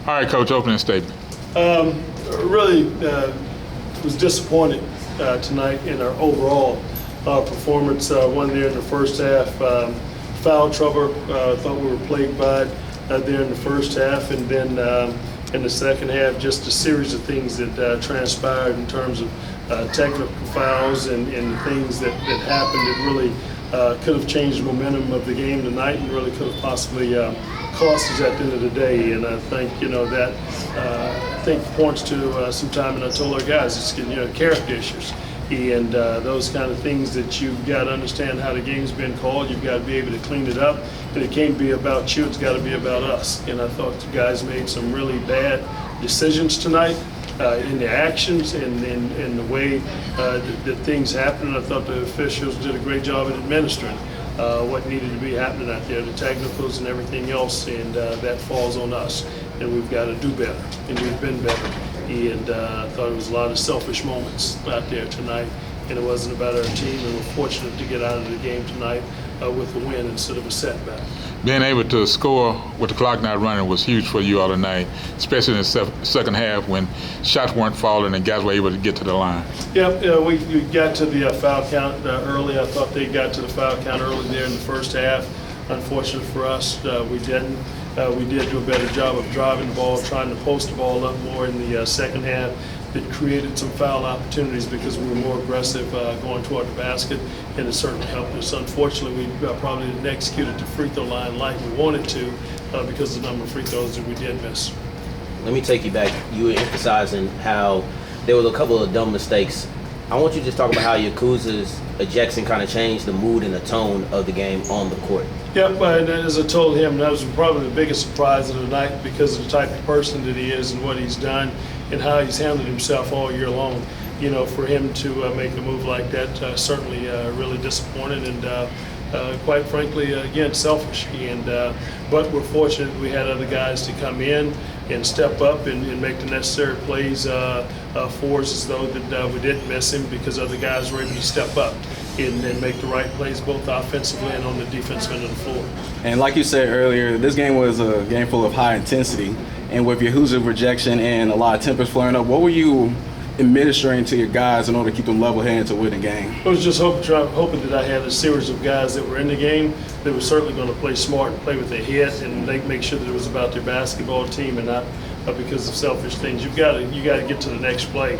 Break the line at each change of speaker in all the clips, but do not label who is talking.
All right, Coach, opening statement.
Really was disappointed tonight in our overall performance. One there in the first half, foul trouble. Thought we were plagued by it there in the first half, and then in the second half, just a series of things that transpired in terms of technical fouls and things that happened that really could have changed the momentum of the game tonight and really could have possibly cost us at the end of the day. And I think that I think points to some time, and I told our guys it's character issues and those kind of things that you've got to understand how the game's been called. You've got to be able to clean it up, and it can't be about you. It's got to be about us. And I thought the guys made some really bad decisions tonight in the actions and in the way that things happened. I thought the officials did a great job at administering what needed to be happening out there, the technicals and everything else, and that falls on us. And we've got to do better, and we've been better. And I thought it was a lot of selfish moments out there tonight, and it wasn't about our team, and we're fortunate to get out of the game tonight with a win instead of a setback.
Being able to score with the clock not running was huge for you all tonight, especially in the second half when shots weren't falling and guys were able to get to the line.
Yeah, we got to the foul count early. I thought they got to the foul count early there in the first half. Unfortunate for us, we didn't. We did do a better job of driving the ball, trying to post the ball up more in the second half. It created some foul opportunities because we were more aggressive going toward the basket, and it certainly helped us. Unfortunately, we probably didn't execute at the free throw line like we wanted to because of the number of free throws that we did miss.
Let me take you back. You were emphasizing how there was a couple of dumb mistakes. I want you to just talk about how Yakuza's ejection kind of changed the mood and the tone of the game on the court.
Yep, and as I told him, that was probably the biggest surprise of the night because of the type of person that he is and what he's done and how he's handled himself all year long. For him to make a move like that, certainly really disappointed and quite frankly, again, selfish. But we're fortunate we had other guys to come in and step up and make the necessary plays for us, as though that we didn't miss him because other guys were able to step up and make the right plays both offensively and on the defensive end of the floor.
And like you said earlier, this game was a game full of high intensity, and with Yahuza's rejection and a lot of tempers flaring up, what were you administering to your guys in order to keep them level-headed to win the game?
I was just hoping that I had a series of guys that were in the game that were certainly going to play smart and play with their head and make sure that it was about their basketball team and not because of selfish things. You got to get to the next play.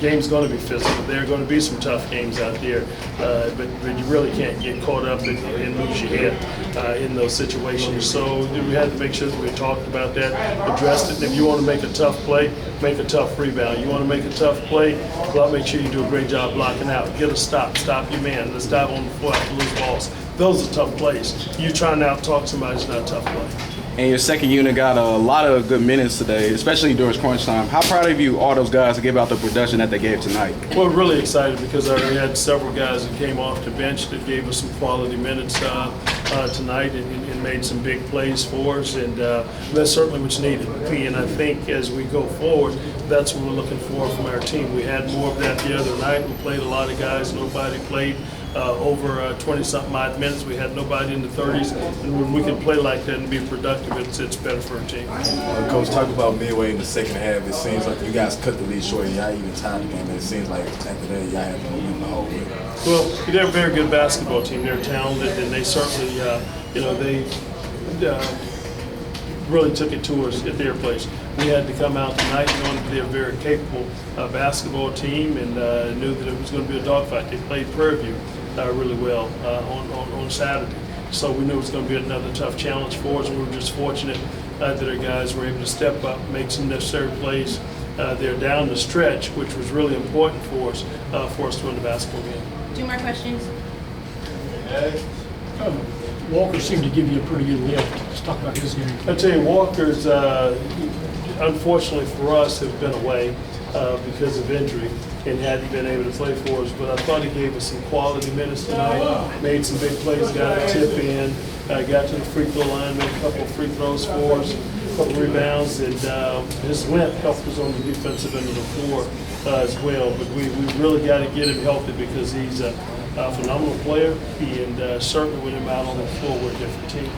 Game's going to be physical. There are going to be some tough games out there, but you really can't get caught up and lose your head in those situations. So we had to make sure that we talked about that, addressed it. And if you want to make a tough play, make a tough rebound. You want to make a tough play, go out, make sure you do a great job blocking out. Get a stop your man. Let's dive on the floor to lose balls. Those are tough plays. You trying to out-talk somebody's not a tough play.
And your second unit got a lot of good minutes today, especially during crunch time. How proud of you, all those guys, to give out the production that they gave tonight?
Well, really excited because I already had several guys that came off the bench that gave us some quality minutes tonight and made some big plays for us, and that's certainly what's needed. And I think as we go forward, that's what we're looking for from our team. We had more of that the other night. We played a lot of guys. Nobody played over 20-something odd minutes. We had nobody in the 30s, and when we can play like that and be productive, it's better for our team.
Coach, talk about midway in the second half. It seems like you guys cut the lead short and y'all even tied the game, and it seems like after that y'all had to win the whole way.
Well, they're a very good basketball team. They're talented, and they certainly, they really took it to us at their place. We had to come out tonight knowing that they're a very capable basketball team and knew that it was going to be a dogfight. They played Prairie View really well on Saturday. So we knew it was going to be another tough challenge for us, and we were just fortunate that our guys were able to step up, make some necessary plays there down the stretch, which was really important for us to win the basketball game.
2 more questions.
Walker seemed to give you a pretty good lift. Let's talk about his game.
I tell you, Walker's, unfortunately for us, have been away because of injury and hadn't been able to play for us. But I thought he gave us some quality minutes tonight, made some big plays, got a tip in, got to the free throw line, made a couple of free throws for us, a couple of rebounds, and his length helped us on the defensive end of the floor as well. But we really got to get him healthy because he's a phenomenal player, and certainly with him out on the floor, we're a different team.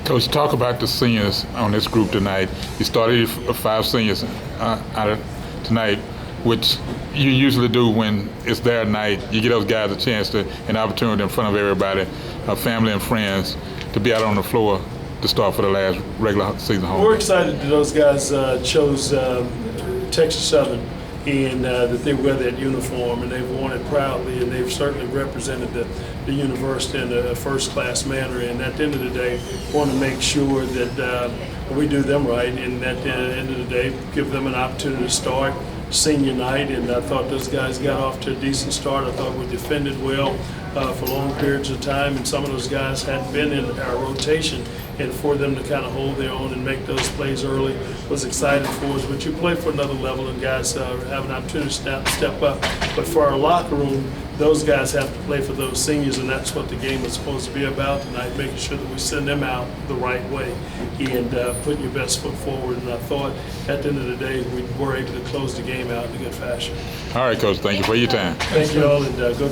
Coach, talk about the seniors on this group tonight. You started 5 seniors out of tonight, which you usually do when it's their night. You give those guys a chance to, an opportunity in front of everybody, family and friends, to be out on the floor to start for the last regular season home.
We're excited that those guys chose Texas Southern and that they wear that uniform, and they've worn it proudly, and they've certainly represented the university in a first-class manner. And at the end of the day, want to make sure that we do them right, and at the end of the day, give them an opportunity to start senior night. And I thought those guys got off to a decent start. I thought we defended well for long periods of time, and some of those guys hadn't been in our rotation, and for them to kind of hold their own and make those plays early was exciting for us. But you play for another level, and guys have an opportunity to step up. But for our locker room, those guys have to play for those seniors, and that's what the game is supposed to be about tonight, making sure that we send them out the right way and putting your best foot forward. And I thought at the end of the day, we were able to close the game out in a good fashion.
All right, Coach, thank you for your time.
Thank you all, and go